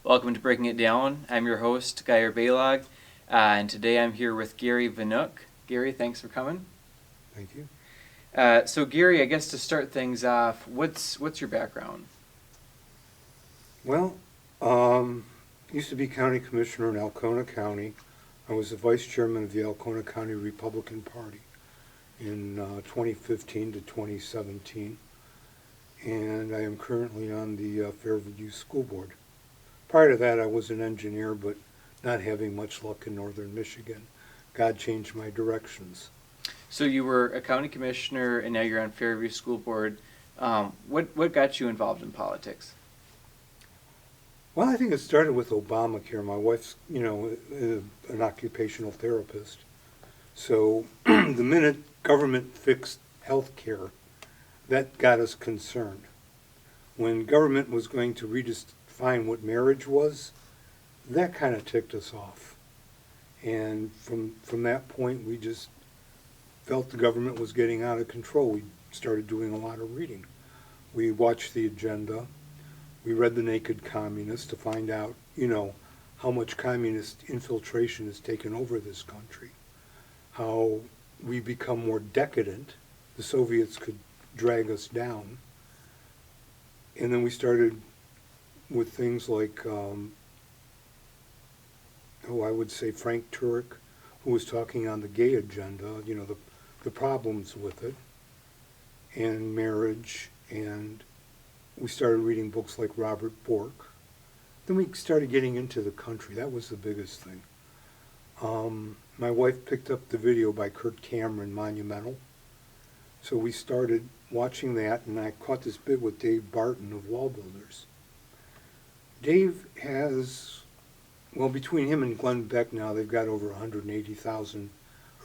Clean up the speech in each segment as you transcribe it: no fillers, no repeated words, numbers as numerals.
Welcome to Breaking It Down. I'm your host, Gary Wnuk, and today I'm here with Gary Wnuk. Gary, thanks for coming. Thank you. So Gary, I guess to start things off, what's your background? Well, used to be county commissioner in Alcona County. I was the vice chairman of the Alcona County Republican Party in 2015 to 2017, and I am currently on the Fairview School Board. Prior to that, I was an engineer, but not having much luck in northern Michigan. God changed my directions. So you were a county commissioner, and now you're on Fairview School Board. What got you involved in politics? Well, I think it started with Obamacare. My wife's, an occupational therapist. So the minute government fixed health care, that got us concerned. When government was going to redefine what marriage was, that kind of ticked us off. And from that point, we just felt the government was getting out of control. We started doing a lot of reading. We watched the agenda. We read The Naked Communist to find out, how much communist infiltration has taken over this country, how we become more decadent. The Soviets could drag us down. And then we started with things like, I would say Frank Turek, who was talking on the gay agenda, the problems with it, and marriage, and we started reading books like Robert Bork. Then we started getting into the country. That was the biggest thing. My wife picked up the video by Kurt Cameron, Monumental. So we started watching that, and I caught this bit with Dave Barton of Wall Builders. Dave has, between him and Glenn Beck now, they've got over 180,000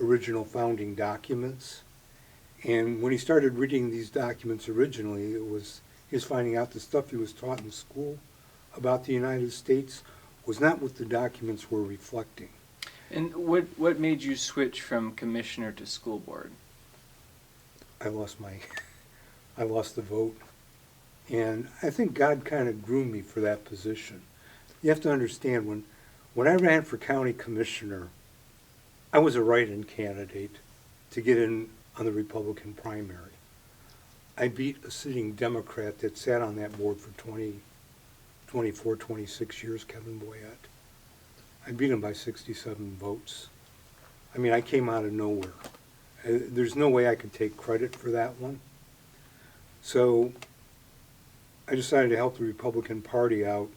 original founding documents. And when he started reading these documents originally, he was finding out the stuff he was taught in school about the United States was not what the documents were reflecting. And what made you switch from commissioner to school board? I lost the vote. And I think God kind of groomed me for that position. You have to understand, when I ran for county commissioner, I was a write-in candidate to get in on the Republican primary. I beat a sitting Democrat that sat on that board for 24, 26 years, Kevin Boyette. I beat him by 67 votes. I mean, I came out of nowhere. There's no way I could take credit for that one. So I decided to help the Republican Party out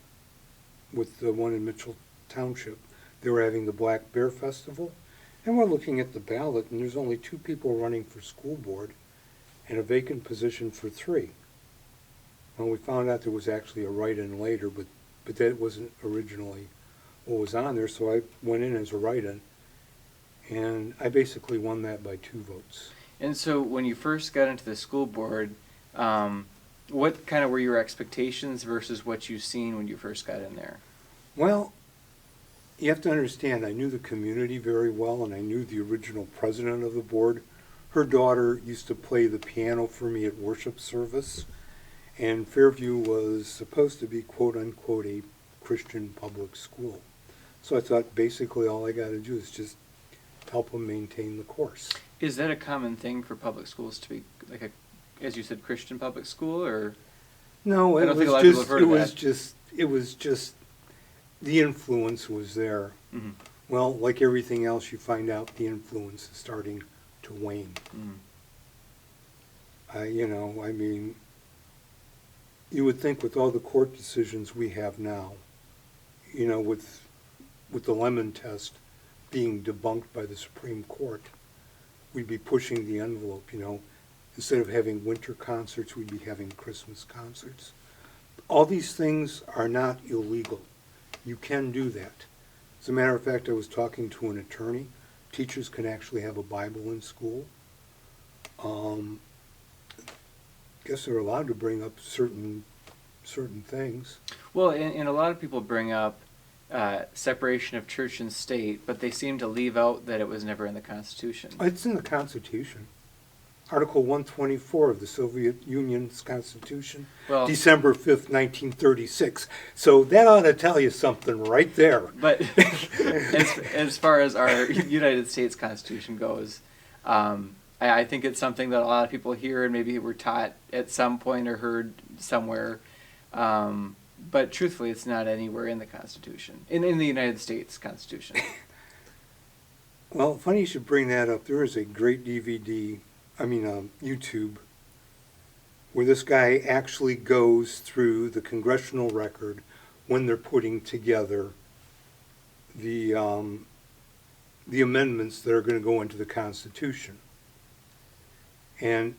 with the one in Mitchell Township. They were having the Black Bear Festival, and we're looking at the ballot, and there's only 2 people running for school board and a vacant position for 3. Well, we found out there was actually a write-in later, but that wasn't originally what was on there, so I went in as a write-in, and I basically won that by 2 votes. And so when you first got into the school board, what kind of were your expectations versus what you've seen when you first got in there? Well, you have to understand, I knew the community very well, and I knew the original president of the board. Her daughter used to play the piano for me at worship service, and Fairview was supposed to be, quote-unquote, a Christian public school. So I thought basically all I got to do is just help them maintain the course. Is that a common thing for public schools to be like a, as you said, Christian public school, or? No, I don't think a lot of people have heard of that. It was just the influence was there. Mm-hmm. Well, like everything else, you find out the influence is starting to wane. Mm-hmm. You would think with all the court decisions we have now, with the Lemon Test being debunked by the Supreme Court, we'd be pushing the envelope, Instead of having winter concerts, we'd be having Christmas concerts. All these things are not illegal. You can do that. As a matter of fact, I was talking to an attorney. Teachers can actually have a Bible in school. I guess they're allowed to bring up certain things. Well, and a lot of people bring up separation of church and state, but they seem to leave out that it was never in the Constitution. It's in the Constitution. Article 124 of the Soviet Union's Constitution, Well, December 5th, 1936. So that ought to tell you something right there. but as far as our United States Constitution goes, I think it's something that a lot of people hear and maybe were taught at some point or heard somewhere. But truthfully, it's not anywhere in the Constitution, in the United States Constitution. Well, funny you should bring that up. There is a great YouTube, where this guy actually goes through the congressional record when they're putting together the amendments that are going to go into the Constitution. And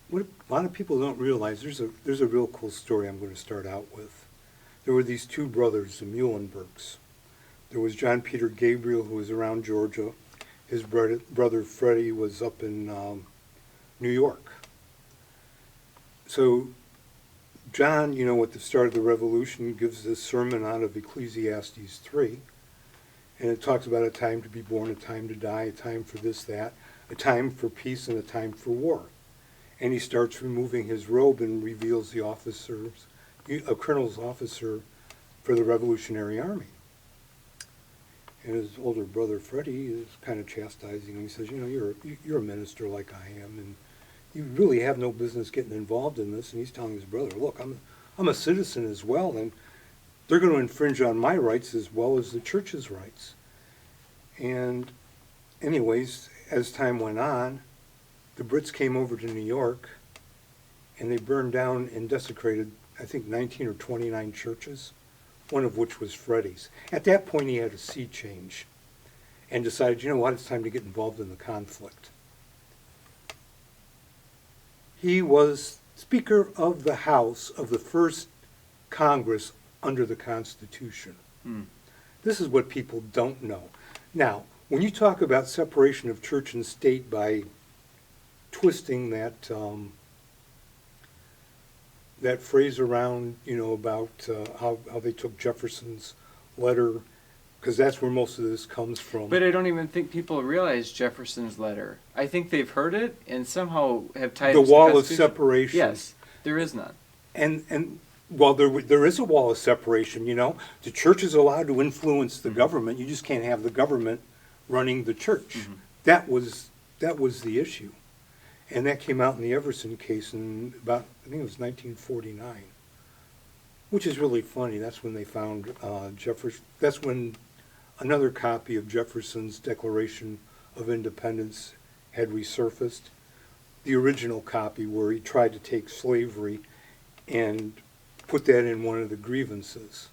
what a lot of people don't realize, there's a real cool story I'm going to start out with. There were these two brothers, the Muhlenbergs. There was John Peter Gabriel, who was around Georgia. His brother Freddie was up in New York. So John, at the start of the Revolution, gives this sermon out of Ecclesiastes 3. And it talks about a time to be born, a time to die, a time for this, that, a time for peace, and a time for war. And he starts removing his robe and reveals the officers, a colonel's officer for the Revolutionary Army. And his older brother Freddie is kind of chastising him. He says, you're a minister like I am, and you really have no business getting involved in this. And he's telling his brother, look, I'm a citizen as well, and they're going to infringe on my rights as well as the church's rights. And anyways, as time went on, the Brits came over to New York, and they burned down and desecrated, I think, 19 or 29 churches, one of which was Freddie's. At that point, he had a sea change and decided, it's time to get involved in the conflict. He was Speaker of the House of the first Congress under the Constitution. This is what people don't know. Now, when you talk about separation of church and state by twisting that that phrase around, about how they took Jefferson's letter, because that's where most of this comes from. But I don't even think people realize Jefferson's letter. I think they've heard it and somehow have tied The it to wall of Constitution. separation. Yes, there is none. And well, there is a wall of separation, The church is allowed to influence the government. You just can't have the government running the church. That was the issue. And that came out in the Everson case in about, I think it was 1949, which is really funny. That's when they found that's when another copy of Jefferson's Declaration of Independence had resurfaced. The original copy where he tried to take slavery and put that in one of the grievances.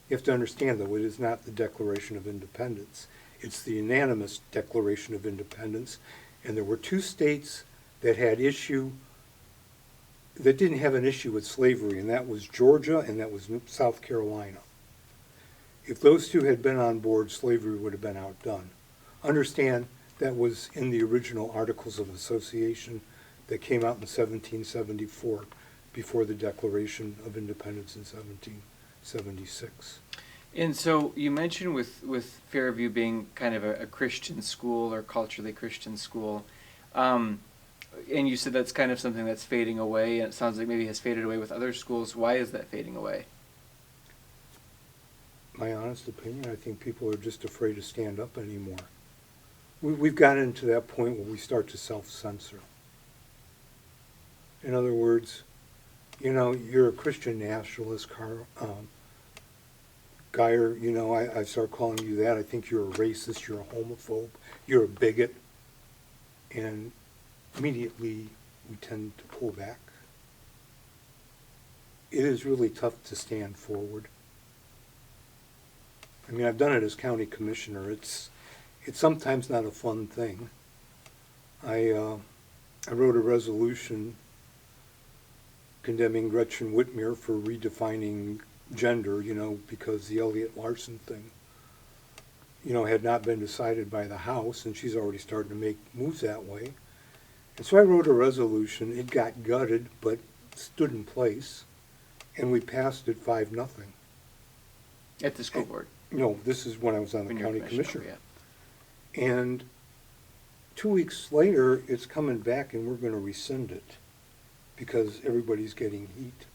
You have to understand, though, it is not the Declaration of Independence. It's the unanimous Declaration of Independence. And there were two states that didn't have an issue with slavery, and that was Georgia and that was South Carolina. If those two had been on board, slavery would have been outdone. Understand, that was in the original Articles of Association that came out in 1774, before the Declaration of Independence in 1776. And so you mentioned with Fairview being kind of a Christian school or culturally Christian school, and you said that's kind of something that's fading away, and it sounds like maybe has faded away with other schools. Why is that fading away? My honest opinion, I think people are just afraid to stand up anymore. We've gotten to that point where we start to self-censor. In other words, you're a Christian nationalist, Geyer, I start calling you that. I think you're a racist, you're a homophobe, you're a bigot. And immediately we tend to pull back. It is really tough to stand forward. I mean, I've done it as county commissioner. It's sometimes not a fun thing. I wrote a resolution condemning Gretchen Whitmer for redefining gender, because the Elliott Larson thing, had not been decided by the House, and she's already starting to make moves that way. And so I wrote a resolution. It got gutted, but stood in place, and we passed it 5-0. At the school board? No, this is when I was on the county commissioner. Yeah. And 2 weeks later, it's coming back and we're going to rescind it because everybody's getting heat.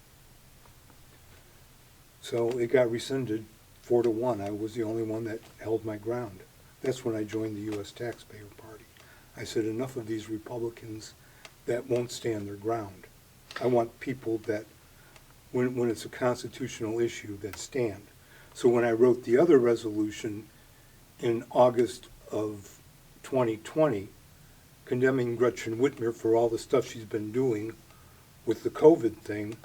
So it got rescinded 4-1. I was the only one that held my ground. That's when I joined the U.S. Taxpayer Party. I said, enough of these Republicans that won't stand their ground. I want people that, when it's a constitutional issue, that stand. So when I wrote the other resolution in August of 2020, condemning Gretchen Whitmer for all the stuff she's been doing with the COVID thing,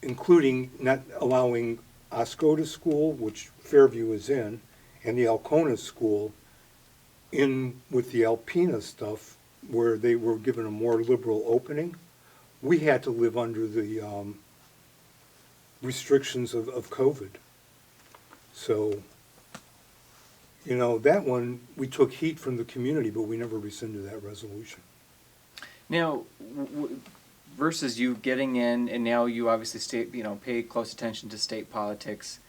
including not allowing Oscoda School, which Fairview is in, and the Alcona School in with the Alpena stuff, where they were given a more liberal opening. We had to live under the restrictions of COVID. So, you know, that one, we took heat from the community, but we never rescinded that resolution. Now, versus you getting in, and now you obviously pay close attention to state politics.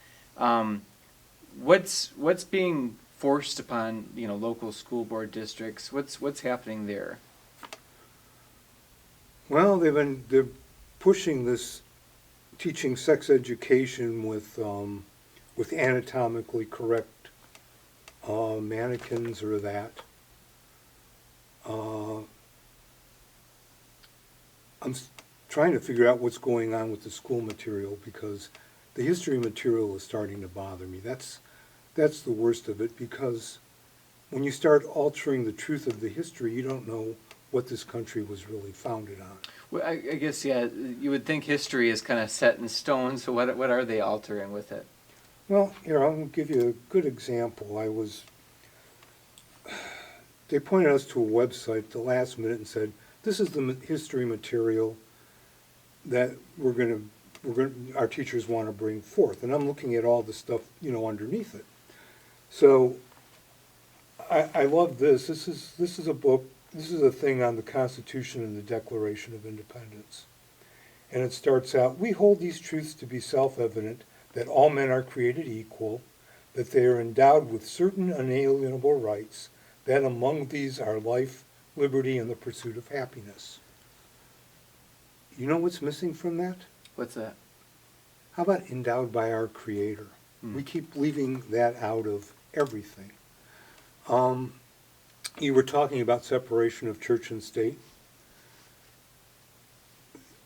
What's being forced upon local school board districts? What's happening there? Well, they're pushing this teaching sex education with anatomically correct mannequins or that. I'm trying to figure out what's going on with the school material, because the history material is starting to bother me. That's the worst of it, because when you start altering the truth of the history, you don't know what this country was really founded on. Well, I guess, yeah, you would think history is kind of set in stone, so what are they altering with it? Well, here, I'll give you a good example. They pointed us to a website at the last minute and said, this is the history material that our teachers want to bring forth. And I'm looking at all the stuff, underneath it. So I love this. This is a book. This is a thing on the Constitution and the Declaration of Independence. And it starts out, we hold these truths to be self-evident, that all men are created equal, that they are endowed with certain unalienable rights, that among these are life, liberty, and the pursuit of happiness. You know what's missing from that? What's that? How about endowed by our Creator? We keep leaving that out of everything. You were talking about separation of church and state.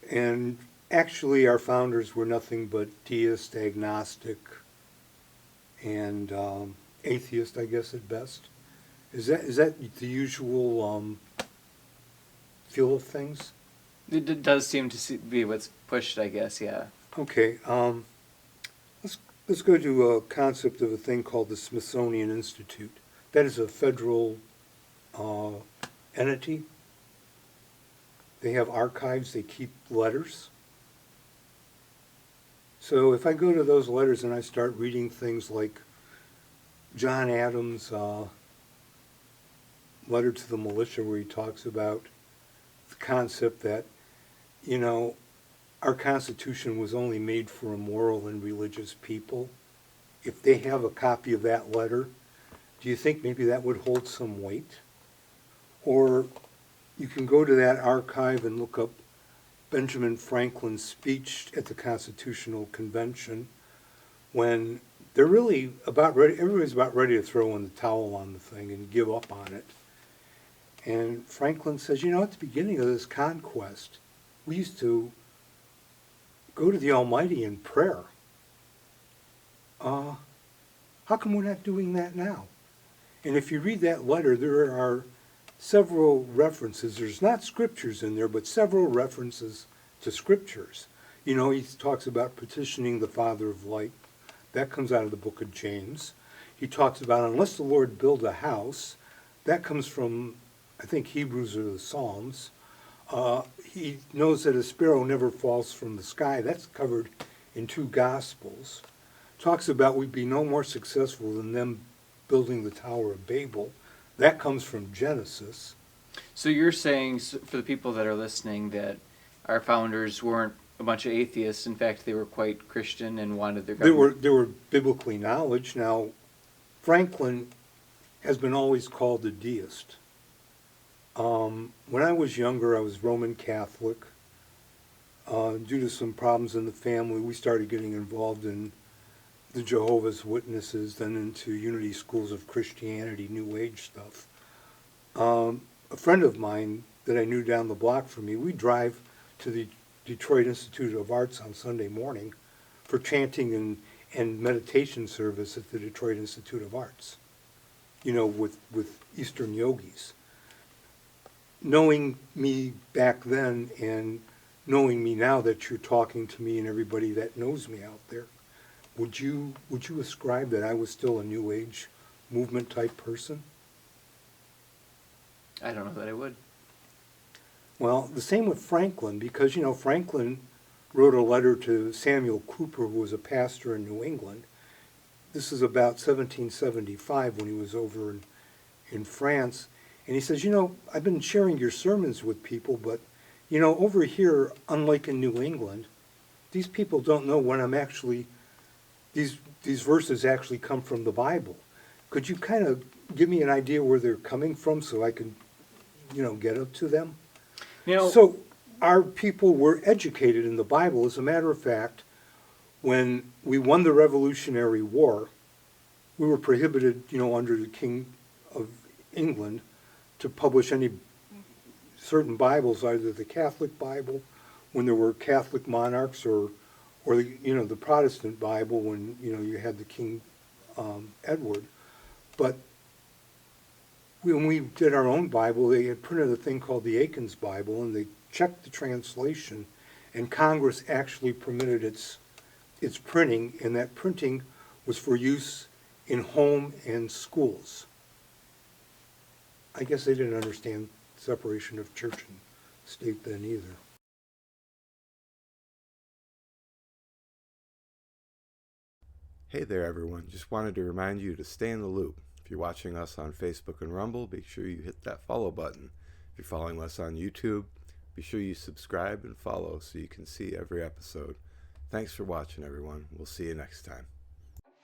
And actually our founders were nothing but deist, agnostic, and atheist, I guess, at best. Is that the usual feel of things? It does seem to be what's pushed, I guess, yeah. Okay, let's go to a concept of a thing called the Smithsonian Institute. That is a federal entity. They have archives, they keep letters. So if I go to those letters and I start reading things like John Adams' letter to the militia, where he talks about the concept that, our Constitution was only made for a moral and religious people. If they have a copy of that letter, do you think maybe that would hold some weight? Or you can go to that archive and look up Benjamin Franklin's speech at the Constitutional Convention, when they're really about ready, everybody's about ready to throw in the towel on the thing and give up on it. And Franklin says, at the beginning of this conquest, we used to go to the Almighty in prayer. How come we're not doing that now? And if you read that letter, there are several references. There's not scriptures in there, but several references to scriptures. He talks about petitioning the Father of light. That comes out of the book of James. He talks about, unless the Lord build a house. That comes from, I think, Hebrews or the Psalms. He knows that a sparrow never falls from the sky. That's covered in 2 Gospels. Talks about we'd be no more successful than them building the Tower of Babel. That comes from Genesis. So you're saying, for the people that are listening, that our founders weren't a bunch of atheists. In fact, they were quite Christian and wanted their government. They were biblically knowledge. Now, Franklin has been always called a deist. When I was younger, I was Roman Catholic. Due to some problems in the family, we started getting involved in the Jehovah's Witnesses, then into Unity Schools of Christianity, New Age stuff. A friend of mine that I knew down the block from me, we'd drive to the Detroit Institute of Arts on Sunday morning for chanting and meditation service at the Detroit Institute of Arts, with Eastern yogis. Knowing me back then and knowing me now that you're talking to me and everybody that knows me out there, would you ascribe that I was still a New Age movement type person? I don't know that I would. Well, the same with Franklin, because, Franklin wrote a letter to Samuel Cooper, who was a pastor in New England. This is about 1775 when he was over in France. And he says, I've been sharing your sermons with people, but, over here, unlike in New England, these people don't know when I'm actually, these verses actually come from the Bible. Could you kind of give me an idea where they're coming from so I can, get up to them? So our people were educated in the Bible. As a matter of fact, when we won the Revolutionary War, we were prohibited, under the King of England, to publish any certain Bibles, either the Catholic Bible, when there were Catholic monarchs, or the Protestant Bible, when, you had the King Edward. But when we did our own Bible, they had printed a thing called the Aiken's Bible, and they checked the translation, and Congress actually permitted its printing, and that printing was for use in home and schools. I guess they didn't understand separation of church and state then either. Hey there, everyone. Just wanted to remind you to stay in the loop. If you're watching us on Facebook and Rumble, be sure you hit that follow button. If you're following us on YouTube, be sure you subscribe and follow so you can see every episode. Thanks for watching, everyone. We'll see you next time.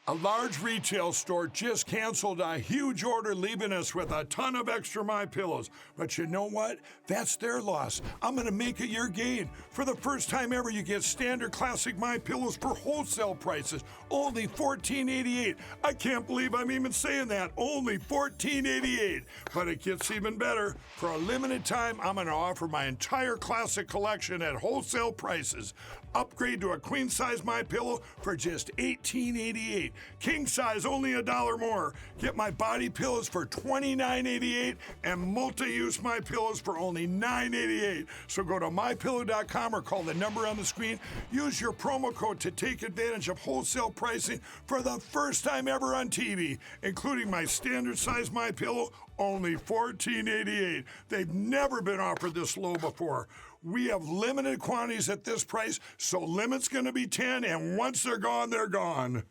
A large retail store just canceled a huge order, leaving us with a ton of extra MyPillows. But you know what? That's their loss. I'm going to make it your gain. For the first time ever, you get standard classic MyPillows for wholesale prices, only $14.88. I can't believe I'm even saying that. Only $14.88. But it gets even better. For a limited time, I'm going to offer my entire classic collection at wholesale prices. Upgrade to a queen size MyPillow for just $18.88. King size only $1 more. Get my body pillows for $29.88 and multi-use MyPillows for only $9.88. So go to mypillow.com or call the number on the screen. Use your promo code to take advantage of wholesale pricing for the first time ever on TV, including my standard size MyPillow, only $14.88. They've never been offered this low before. We have limited quantities at this price, so limit's going to be 10, and once they're gone, they're gone.